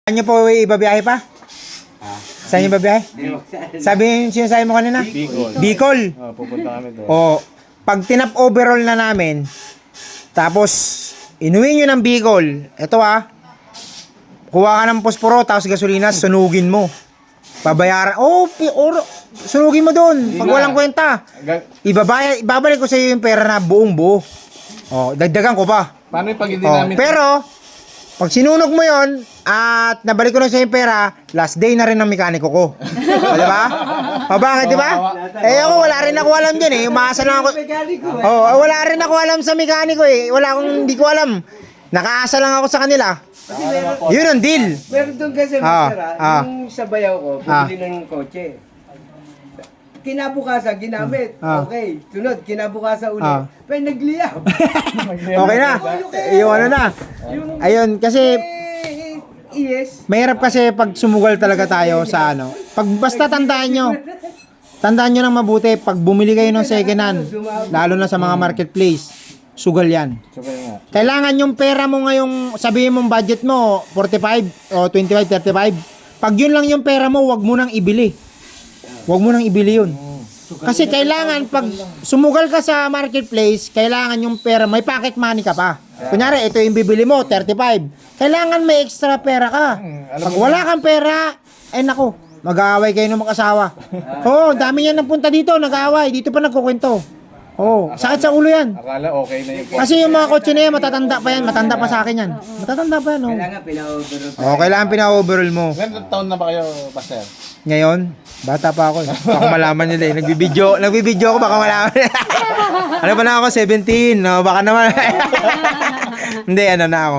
Saan nyo po ibabiyahe pa? Saan nyo ibabiyahe? Sinasabi mo kanina? Bicol. Pupunta kami doon. O, pag tinap overall na namin, tapos inuwi nyo ng Bicol, eto kuha ka ng posporo, tapos gasolina, sunugin mo. Babayaran, sunugin mo doon, pag walang kwenta. Ibabalik ko sa iyo yung pera na buong buo. Dagdagan ko pa. Paano yung pag hindi namin... Pero, pag sinunog mo yon at nabalik ko na sa yung pera, last day na rin ng mekaniko ko. Diba? Bakit, diba? Ako, wala rin ako alam dyan eh. Umaasa lang ako. Wala rin ako alam sa mekaniko eh. Hindi ko alam. Nakaasa lang ako sa kanila. Yun ang deal. Meron doon kasi masara, yung sa bayaw ko, bumili ng kotse. Kinabukasan, ginamit. Okay. Sunod, kinabukasan ulit. Pero nagliyab. Okay na. Yung ano na. Ayun, kasi Yes. mahirap kasi pag sumugal talaga tayo sa ano. Basta tandaan nyo ng mabuti, pag bumili kayo ng second hand, lalo na sa mga marketplace, sugal yan. Kailangan yung pera mo ngayong, sabihin mong budget mo, 45 o 25, 35. Pag yun lang yung pera mo, wag mo nang ibili. Wag mo nang ibili yun. Kasi kailangan, pag sumugal ka sa marketplace, kailangan yung pera, may pocket money ka pa. Kunyari, ito yung bibili mo, 35. Kailangan may extra pera ka. Pag wala kang pera, nako, mag-aaway kayo ng mag-asawa. Dami yan napunta dito, nag-aaway. Dito pa nagkukwento. Sakit sa ulo yan. Akala okay na yung... Kasi yung mga kotse na yan, matatanda pa yan. Matanda pa sa akin yan. Matatanda pa yan, Kailangan pina-overall. kailangan pina-overall mo. Ilan taon na ba kayo, Pastor? Ngayon, bata pa ako. Baka malaman nila eh. Nagbibideo ako, baka malaman. Ano pa na ako? 17. No, baka naman. Hindi, ano na ako.